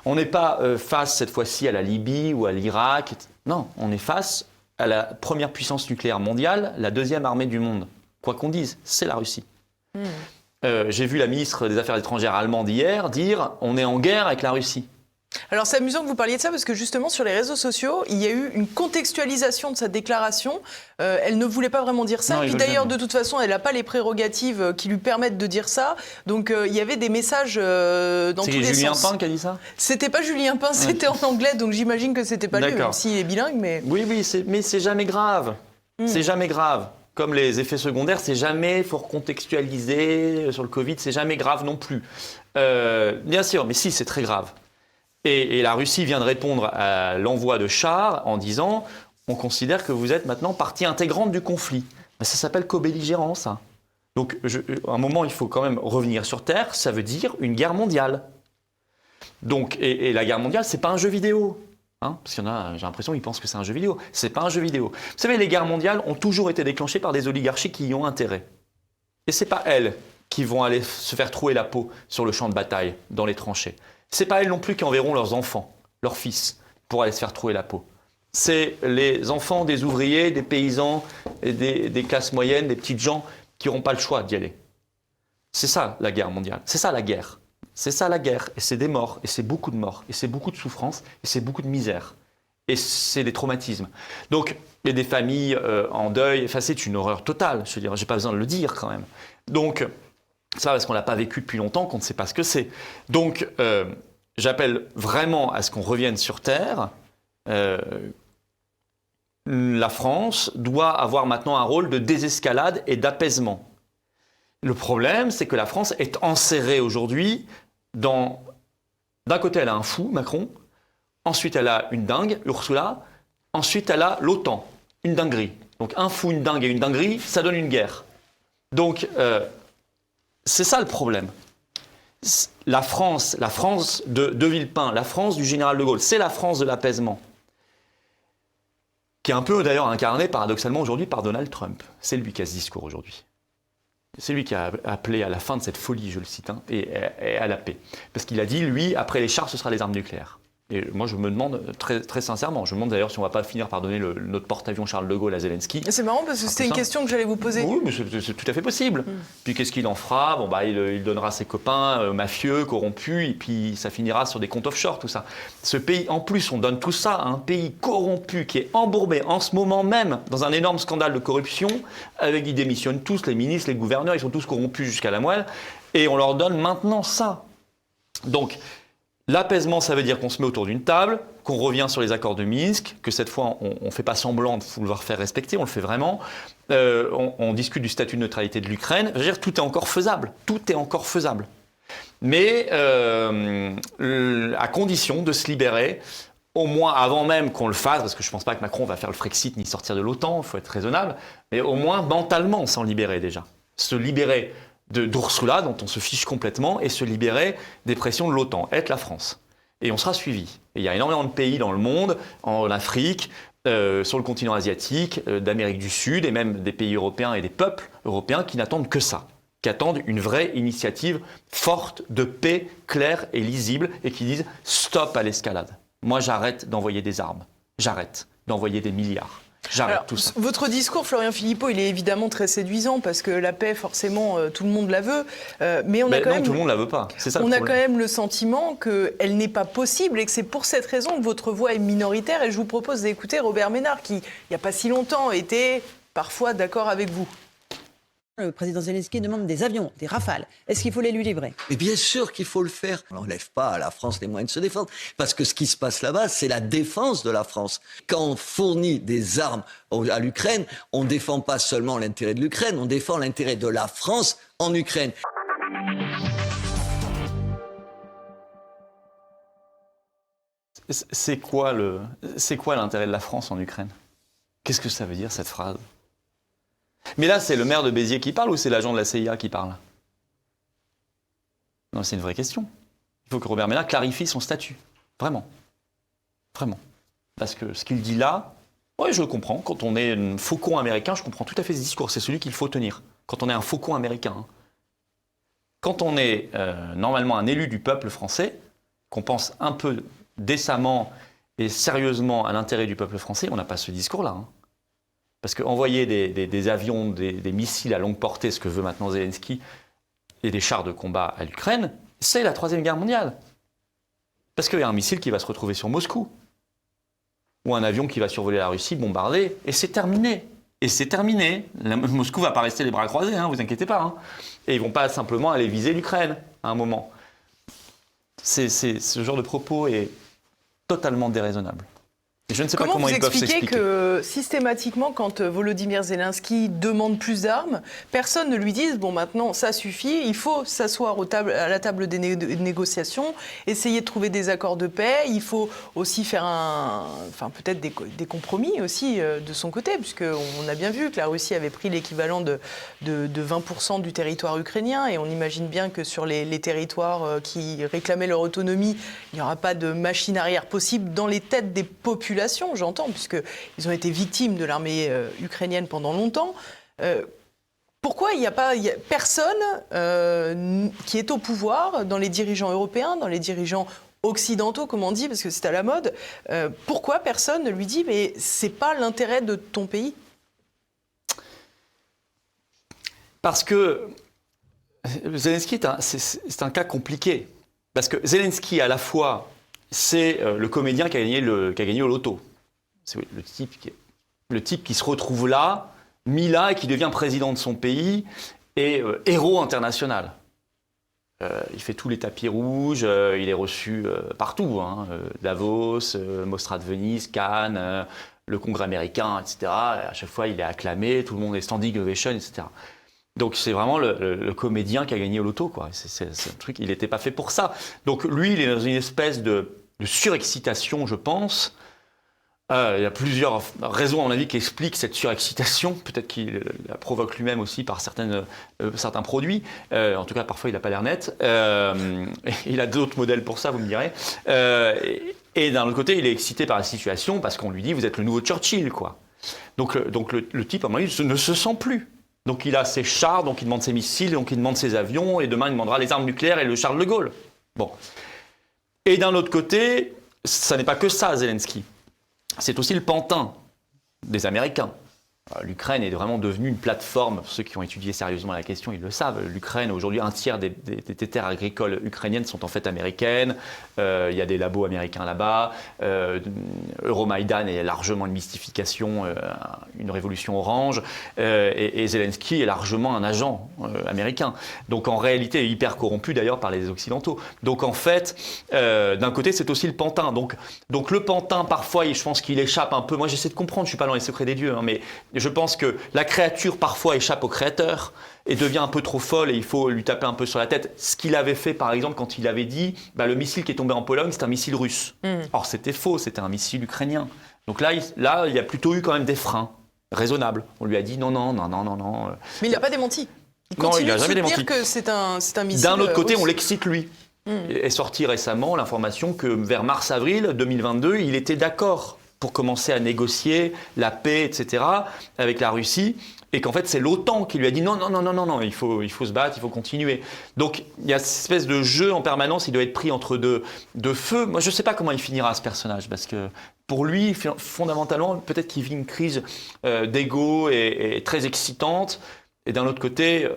On n'est pas face, cette fois-ci, à la Libye ou à l'Irak. Non, on est face à la première puissance nucléaire mondiale, la deuxième armée du monde. Quoi qu'on dise, c'est la Russie. J'ai vu la ministre des Affaires étrangères allemande hier dire « on est en guerre avec la Russie ». Alors c'est amusant que vous parliez de ça parce que justement sur les réseaux sociaux, il y a eu une contextualisation de sa déclaration. Elle ne voulait pas vraiment dire ça. Non, et puis d'ailleurs, de toute façon, elle n'a pas les prérogatives qui lui permettent de dire ça. Donc il y avait des messages dans tous les sens. C'est Julien Pain qui a dit ça ? C'était pas Julien Pain, c'était en anglais, donc j'imagine que c'était pas lui, même s'il est bilingue. Mais... Oui, mais c'est jamais grave. C'est jamais grave. Comme les effets secondaires, c'est jamais, il faut recontextualiser sur le Covid, c'est jamais grave non plus. Bien sûr, mais si, c'est très grave. Et la Russie vient de répondre à l'envoi de chars en disant « on considère que vous êtes maintenant partie intégrante du conflit ». Ça s'appelle co-belligérance. Ça. Donc, à un moment, il faut quand même revenir sur Terre, ça veut dire une guerre mondiale. Donc, et la guerre mondiale, c'est pas un jeu vidéo. Hein, parce qu'il y en a, j'ai l'impression qu'ils pensent que c'est un jeu vidéo. C'est pas un jeu vidéo. Vous savez, les guerres mondiales ont toujours été déclenchées par des oligarchies qui y ont intérêt. Et c'est pas elles qui vont aller se faire trouer la peau sur le champ de bataille, dans les tranchées. C'est pas elles non plus qui enverront leurs enfants, leurs fils, pour aller se faire trouer la peau. C'est les enfants des ouvriers, des paysans, et des classes moyennes, des petites gens qui n'auront pas le choix d'y aller. C'est ça la guerre mondiale, c'est ça la guerre. C'est ça la guerre, et c'est des morts, et c'est beaucoup de morts, et c'est beaucoup de souffrance, et c'est beaucoup de misère. Et c'est des traumatismes. Donc, il y a des familles en deuil, enfin, c'est une horreur totale, je veux dire, j'ai pas besoin de le dire quand même. Donc, ça parce qu'on l'a pas vécu depuis longtemps, qu'on ne sait pas ce que c'est. Donc, j'appelle vraiment à ce qu'on revienne sur Terre. La France doit avoir maintenant un rôle de désescalade et d'apaisement. Le problème, c'est que la France est enserrée aujourd'hui d'un côté, elle a un fou, Macron. Ensuite, elle a une dingue, Ursula. Ensuite, elle a l'OTAN, une dinguerie. Donc, un fou, une dingue et une dinguerie, ça donne une guerre. Donc, c'est ça le problème. La France de Villepin, la France du général de Gaulle, c'est la France de l'apaisement. Qui est un peu d'ailleurs incarnée paradoxalement aujourd'hui par Donald Trump. C'est lui qui a ce discours aujourd'hui. C'est lui qui a appelé à la fin de cette folie, je le cite, et à la paix. Parce qu'il a dit, lui, après les chars, ce sera les armes nucléaires. Et moi, je me demande très, très sincèrement, je me demande d'ailleurs si on ne va pas finir par donner notre porte-avions Charles de Gaulle à Zelensky. C'est marrant parce que c'était une question que j'allais vous poser. Oui, mais c'est tout à fait possible. Puis qu'est-ce qu'il en fera ? Bon, il donnera ses copains mafieux, corrompus, et puis ça finira sur des comptes offshore, tout ça. Ce pays, en plus, on donne tout ça à un pays corrompu qui est embourbé en ce moment même dans un énorme scandale de corruption, avec ils démissionnent tous, les ministres, les gouverneurs, ils sont tous corrompus jusqu'à la moelle, et on leur donne maintenant ça. Donc, l'apaisement, ça veut dire qu'on se met autour d'une table, qu'on revient sur les accords de Minsk, que cette fois, on ne fait pas semblant de vouloir faire respecter, on le fait vraiment. On discute du statut de neutralité de l'Ukraine. Je veux dire, tout est encore faisable. Tout est encore faisable. Mais à condition de se libérer, au moins avant même qu'on le fasse, parce que je ne pense pas que Macron va faire le Frexit ni sortir de l'OTAN, il faut être raisonnable, mais au moins mentalement s'en libérer déjà. Se libérer d'Ursula, dont on se fiche complètement, et se libérer des pressions de l'OTAN, être la France. Et on sera suivi. Et il y a énormément de pays dans le monde, en Afrique, sur le continent asiatique, d'Amérique du Sud, et même des pays européens et des peuples européens qui n'attendent que ça, qui attendent une vraie initiative forte de paix, claire et lisible, et qui disent « stop à l'escalade ». Moi, j'arrête d'envoyer des armes. J'arrête d'envoyer des milliards. J'arrête tout ça. Votre discours, Florian Philippot, il est évidemment très séduisant parce que la paix, forcément, tout le monde la veut. Mais tout le monde la veut pas. C'est ça. On a quand même le sentiment qu'elle n'est pas possible et que c'est pour cette raison que votre voix est minoritaire. Et je vous propose d'écouter Robert Ménard, qui, il n'y a pas si longtemps, était parfois d'accord avec vous. Le président Zelensky demande des avions, des Rafales. Est-ce qu'il faut les lui livrer? Mais bien sûr qu'il faut le faire. On n'enlève pas à la France les moyens de se défendre. Parce que ce qui se passe là-bas, c'est la défense de la France. Quand on fournit des armes à l'Ukraine, on ne défend pas seulement l'intérêt de l'Ukraine, on défend l'intérêt de la France en Ukraine. C'est quoi l'intérêt de la France en Ukraine? Qu'est-ce que ça veut dire, cette phrase? Mais là, c'est le maire de Béziers qui parle ou c'est l'agent de la CIA qui parle? Non, c'est une vraie question. Il faut que Robert Ménard clarifie son statut. Vraiment. Vraiment. Parce que ce qu'il dit là, oui, je le comprends. Quand on est un faucon américain, je comprends tout à fait ce discours. C'est celui qu'il faut tenir. Quand on est un faucon américain. Hein. Quand on est normalement un élu du peuple français, qu'on pense un peu décemment et sérieusement à l'intérêt du peuple français, on n'a pas ce discours-là. Hein. Parce qu'envoyer des avions, des missiles à longue portée, ce que veut maintenant Zelensky, et des chars de combat à l'Ukraine, c'est la Troisième Guerre mondiale. Parce qu'il y a un missile qui va se retrouver sur Moscou, ou un avion qui va survoler la Russie, bombarder, et c'est terminé. Et c'est terminé. Moscou ne va pas rester les bras croisés, hein, vous inquiétez pas. Hein. Et ils ne vont pas simplement aller viser l'Ukraine à un moment. Ce genre de propos est totalement déraisonnable. Et je ne sais pas comment ils peuvent s'expliquer. Comment vous expliquez que systématiquement, quand Volodymyr Zelensky demande plus d'armes, personne ne lui dise « bon, maintenant, ça suffit, il faut s'asseoir à la table des négociations, essayer de trouver des accords de paix, il faut aussi faire peut-être des compromis aussi de son côté, puisqu'on a bien vu que la Russie avait pris l'équivalent de 20% du territoire ukrainien, et on imagine bien que sur les territoires qui réclamaient leur autonomie, il n'y aura pas de machine arrière possible dans les têtes des populations. J'entends, puisqu'ils ont été victimes de l'armée ukrainienne pendant longtemps. Pourquoi il n'y a personne qui est au pouvoir, dans les dirigeants européens, dans les dirigeants occidentaux, comme on dit, parce que c'est à la mode, pourquoi personne ne lui dit « mais ce n'est pas l'intérêt de ton pays » ? Parce que Zelensky, c'est un cas compliqué. Parce que Zelensky, à la fois, c'est le comédien qui a gagné au loto. C'est le type qui se retrouve là, mis là, et qui devient président de son pays, et héros international. Il fait tous les tapis rouges, il est reçu partout. Hein, Davos, Mostra de Venise, Cannes, le Congrès américain, etc. À chaque fois, il est acclamé, tout le monde est standing ovation, etc. Donc c'est vraiment le comédien qui a gagné au loto, quoi. C'est un truc, il n'était pas fait pour ça. Donc lui, il est dans une espèce de surexcitation, je pense. Il y a plusieurs raisons, à mon avis, qui expliquent cette surexcitation. Peut-être qu'il la provoque lui-même aussi par certains produits. En tout cas, parfois, il n'a pas l'air net. Il a d'autres modèles pour ça, vous me direz. Et d'un autre côté, il est excité par la situation parce qu'on lui dit « vous êtes le nouveau Churchill », quoi. Donc le type, à mon avis, ne se sent plus. Donc il a ses chars, donc il demande ses missiles, donc il demande ses avions, et demain il demandera les armes nucléaires et le Charles de Gaulle. Bon. Et d'un autre côté, ça n'est pas que ça, Zelensky. C'est aussi le pantin des Américains. L'Ukraine est vraiment devenue une plateforme, pour ceux qui ont étudié sérieusement la question, ils le savent. L'Ukraine, aujourd'hui, un tiers des terres agricoles ukrainiennes sont en fait américaines. Il y a des labos américains là-bas. Euromaïdan est largement une mystification, une révolution orange. Et Zelensky est largement un agent américain. Donc en réalité, il est hyper corrompu d'ailleurs par les Occidentaux. Donc en fait, d'un côté, c'est aussi le pantin. Donc le pantin, parfois, je pense qu'il échappe un peu. Moi, j'essaie de comprendre, je ne suis pas dans les secrets des dieux, hein, mais je pense que la créature parfois échappe au créateur et devient un peu trop folle et il faut lui taper un peu sur la tête. Ce qu'il avait fait par exemple quand il avait dit le missile qui est tombé en Pologne, c'est un missile russe. Or c'était faux, c'était un missile ukrainien. Donc là, il y a plutôt eu quand même des freins raisonnables. On lui a dit non. Mais il n'a pas démenti. Il continue de soutenir que c'est un missile. D'un autre côté, on l'excite lui. Est sorti récemment l'information que vers mars-avril 2022, il était d'accord pour commencer à négocier la paix, etc., avec la Russie, et qu'en fait, c'est l'OTAN qui lui a dit non, il faut se battre, il faut continuer. Donc, il y a cette espèce de jeu en permanence, il doit être pris entre deux feux. Moi, je ne sais pas comment il finira, ce personnage, parce que pour lui, fondamentalement, peut-être qu'il vit une crise d'ego et très excitante, et d'un autre côté,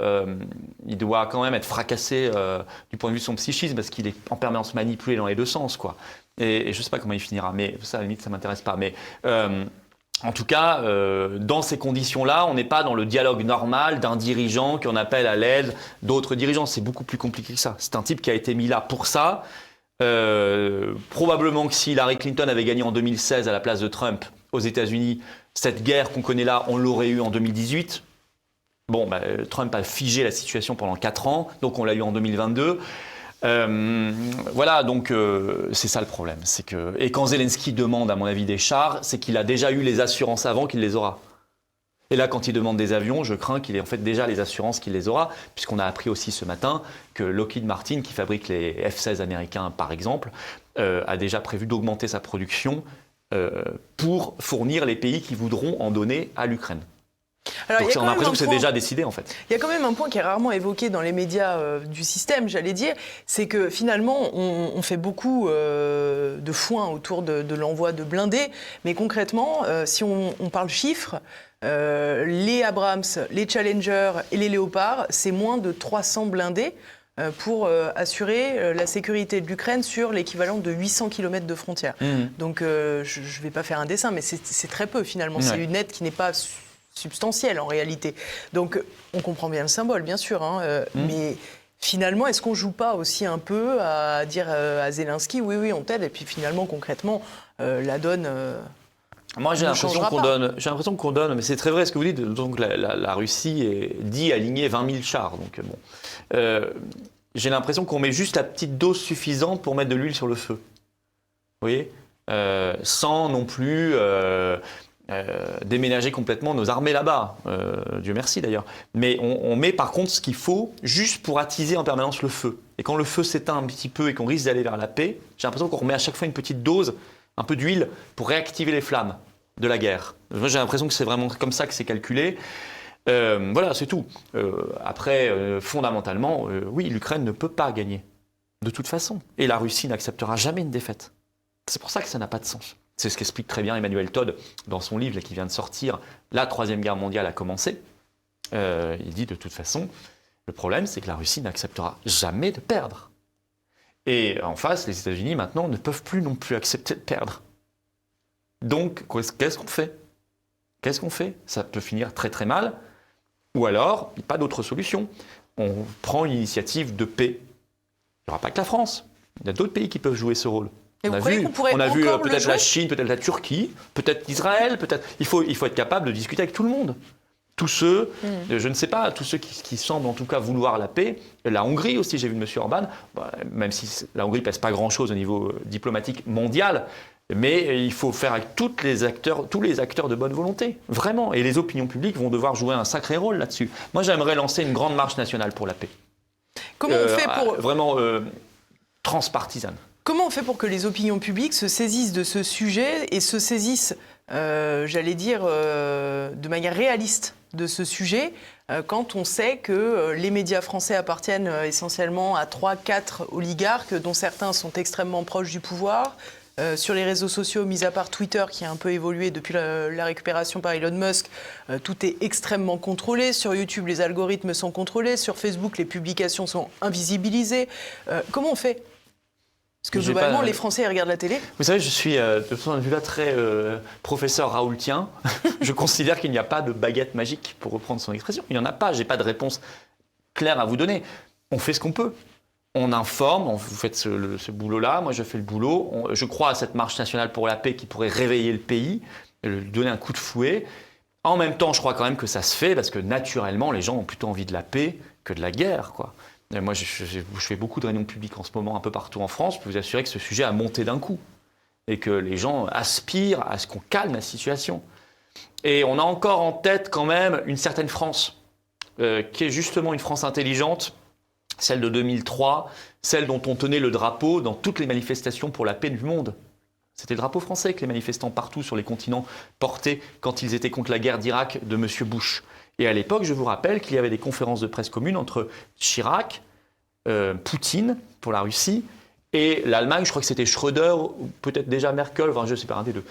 il doit quand même être fracassé du point de vue de son psychisme, parce qu'il est en permanence manipulé dans les deux sens, quoi. Et je ne sais pas comment il finira, mais ça, à la limite, ça ne m'intéresse pas. Mais En tout cas, dans ces conditions-là, on n'est pas dans le dialogue normal d'un dirigeant qui en appelle à l'aide d'autres dirigeants. C'est beaucoup plus compliqué que ça. C'est un type qui a été mis là pour ça. Probablement que si Hillary Clinton avait gagné en 2016 à la place de Trump aux États-Unis, cette guerre qu'on connaît là, on l'aurait eue en 2018. Bon, Trump a figé la situation pendant 4 ans, donc on l'a eu en 2022. Voilà, donc c'est ça le problème. Et quand Zelensky demande, à mon avis, des chars, c'est qu'il a déjà eu les assurances avant qu'il les aura. Et là, quand il demande des avions, je crains qu'il ait en fait déjà les assurances qu'il les aura, puisqu'on a appris aussi ce matin que Lockheed Martin, qui fabrique les F-16 américains par exemple, a déjà prévu d'augmenter sa production pour fournir les pays qui voudront en donner à l'Ukraine. Alors, donc on a l'impression que c'est déjà décidé en fait. Il y a quand même un point qui est rarement évoqué dans les médias du système, j'allais dire, c'est que finalement on fait beaucoup de foin autour de l'envoi de blindés, mais concrètement, si on parle chiffres, les Abrams, les Challenger et les Léopards, c'est moins de 300 blindés pour assurer la sécurité de l'Ukraine sur l'équivalent de 800 km de frontières. Donc je ne vais pas faire un dessin, mais c'est très peu finalement. Ouais. C'est une aide qui n'est pas substantielle en réalité. Donc on comprend bien le symbole, bien sûr, mais finalement, est-ce qu'on ne joue pas aussi un peu à dire à Zelensky, oui, on t'aide, et puis finalement, concrètement, la donne... Moi, j'ai l'impression qu'on donne, mais c'est très vrai ce que vous dites. Donc, la Russie dit aligner 20 000 chars. Donc, bon. J'ai l'impression qu'on met juste la petite dose suffisante pour mettre de l'huile sur le feu. Vous voyez, sans non plus déménager complètement nos armées là-bas. Dieu merci d'ailleurs. Mais on met par contre ce qu'il faut juste pour attiser en permanence le feu. Et quand le feu s'éteint un petit peu et qu'on risque d'aller vers la paix, j'ai l'impression qu'on remet à chaque fois une petite dose, un peu d'huile, pour réactiver les flammes de la guerre. Moi, j'ai l'impression que c'est vraiment comme ça que c'est calculé. Voilà, c'est tout. Après, fondamentalement, oui, l'Ukraine ne peut pas gagner, de toute façon. Et la Russie n'acceptera jamais une défaite. C'est pour ça que ça n'a pas de sens. C'est ce qu'explique très bien Emmanuel Todd dans son livre là, qui vient de sortir. La Troisième Guerre mondiale a commencé. Il dit de toute façon, le problème, c'est que la Russie n'acceptera jamais de perdre. Et en face, les États-Unis, maintenant, ne peuvent plus non plus accepter de perdre. Donc, qu'est-ce qu'on fait ? Qu'est-ce qu'on fait ? Ça peut finir très très mal. Ou alors, il n'y a pas d'autre solution. On prend une initiative de paix. Il n'y aura pas que la France. Il y a d'autres pays qui peuvent jouer ce rôle. Et on a vu peut-être la Chine, peut-être la Turquie, peut-être l'Israël, peut-être. Il faut être capable de discuter avec tout le monde. Tous ceux, je ne sais pas, tous ceux qui semblent en tout cas vouloir la paix. La Hongrie aussi, j'ai vu de M. Orban, même si la Hongrie ne pèse pas grand-chose au niveau diplomatique mondial, mais il faut faire avec tous les acteurs de bonne volonté, vraiment. Et les opinions publiques vont devoir jouer un sacré rôle là-dessus. Moi, j'aimerais lancer une grande marche nationale pour la paix. Comment on fait pour... Vraiment transpartisane. Comment on fait pour que les opinions publiques se saisissent de ce sujet et se saisissent, j'allais dire, de manière réaliste de ce sujet quand on sait que les médias français appartiennent essentiellement à 3-4 oligarques dont certains sont extrêmement proches du pouvoir. Sur les réseaux sociaux, mis à part Twitter qui a un peu évolué depuis la récupération par Elon Musk, tout est extrêmement contrôlé. Sur YouTube, les algorithmes sont contrôlés. Sur Facebook, les publications sont invisibilisées. Comment on fait ? Parce que globalement, les Français regardent la télé. Vous savez, je suis de ce point de vue-là très professeur raoultien. Je considère qu'il n'y a pas de baguette magique, pour reprendre son expression. Il n'y en a pas. Je n'ai pas de réponse claire à vous donner. On fait ce qu'on peut. On informe, vous faites ce boulot-là, moi je fais le boulot. Je crois à cette marche nationale pour la paix qui pourrait réveiller le pays, lui donner un coup de fouet. En même temps, je crois quand même que ça se fait, parce que naturellement, les gens ont plutôt envie de la paix que de la guerre, quoi. Et moi, je fais beaucoup de réunions publiques en ce moment, un peu partout en France. Je peux vous assurer que ce sujet a monté d'un coup. Et que les gens aspirent à ce qu'on calme la situation. Et on a encore en tête quand même une certaine France, qui est justement une France intelligente, celle de 2003, celle dont on tenait le drapeau dans toutes les manifestations pour la paix du monde. C'était le drapeau français que les manifestants partout sur les continents portaient quand ils étaient contre la guerre d'Irak de M. Bush. Et à l'époque, je vous rappelle qu'il y avait des conférences de presse communes entre Chirac, Poutine pour la Russie, et l'Allemagne, je crois que c'était Schröder, ou peut-être déjà Merkel, enfin je ne sais pas, un des deux.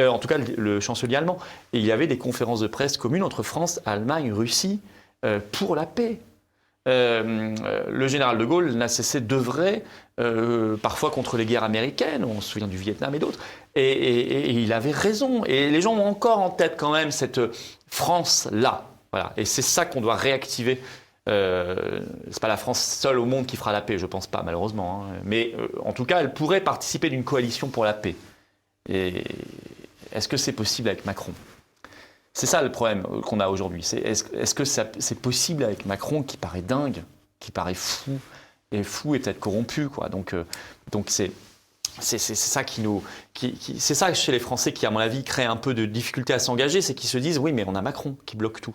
En tout cas, le chancelier allemand. Et il y avait des conférences de presse communes entre France, Allemagne, Russie, pour la paix. le général de Gaulle n'a cessé d'œuvrer, parfois contre les guerres américaines, on se souvient du Vietnam et d'autres, et il avait raison. Et les gens ont encore en tête quand même cette France-là. Voilà. Et c'est ça qu'on doit réactiver. C'est pas la France seule au monde qui fera la paix, je pense pas, malheureusement. Hein. Mais en tout cas, elle pourrait participer d'une coalition pour la paix. Et est-ce que c'est possible avec Macron ? C'est ça le problème qu'on a aujourd'hui. Est-ce que c'est possible avec Macron qui paraît dingue, qui paraît fou et peut-être corrompu, quoi. Donc c'est ça c'est ça chez les Français qui, à mon avis, crée un peu de difficulté à s'engager, c'est qu'ils se disent oui, mais on a Macron qui bloque tout.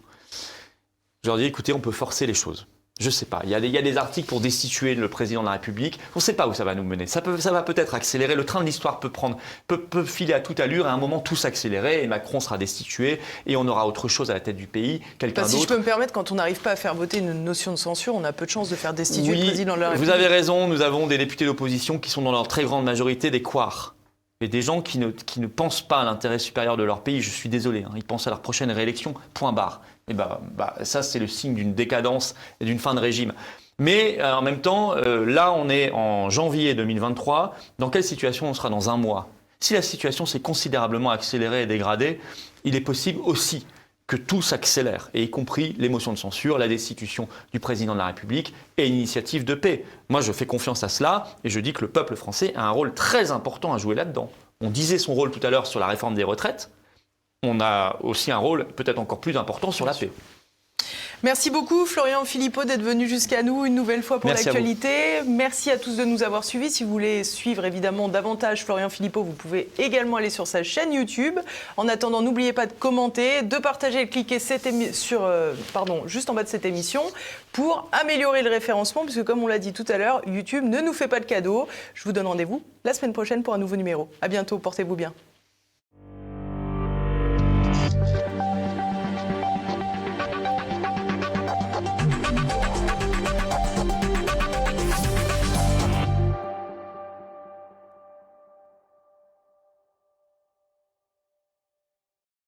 Je leur dis écoutez, on peut forcer les choses. Je sais pas. Il y a des articles pour destituer le président de la République. On ne sait pas où ça va nous mener. Ça va peut-être accélérer. Le train de l'histoire peut filer à toute allure et à un moment tout s'accélérer et Macron sera destitué et on aura autre chose à la tête du pays, quelqu'un d'autre. Si je peux me permettre, quand on n'arrive pas à faire voter une notion de censure, on a peu de chances de faire destituer le président de la République. Vous avez raison. Nous avons des députés d'opposition qui sont dans leur très grande majorité des couards. Et des gens qui ne pensent pas à l'intérêt supérieur de leur pays. Je suis désolé. Hein, ils pensent à leur prochaine réélection. Point barre. Et ça, c'est le signe d'une décadence et d'une fin de régime. Mais en même temps, là, on est en janvier 2023. Dans quelle situation on sera dans un mois ? Si la situation s'est considérablement accélérée et dégradée, il est possible aussi que tout s'accélère, et y compris les motions de censure, la destitution du président de la République et une initiative de paix. Moi, je fais confiance à cela et je dis que le peuple français a un rôle très important à jouer là-dedans. On disait son rôle tout à l'heure sur la réforme des retraites. On a aussi un rôle peut-être encore plus important sur la paix. Merci beaucoup Florian Philippot d'être venu jusqu'à nous une nouvelle fois pour l'actualité. Merci à tous de nous avoir suivis. Si vous voulez suivre évidemment davantage Florian Philippot, vous pouvez également aller sur sa chaîne YouTube. En attendant, n'oubliez pas de commenter, de partager et de cliquer juste en bas de cette émission pour améliorer le référencement, puisque comme on l'a dit tout à l'heure, YouTube ne nous fait pas de cadeaux. Je vous donne rendez-vous la semaine prochaine pour un nouveau numéro. À bientôt, portez-vous bien.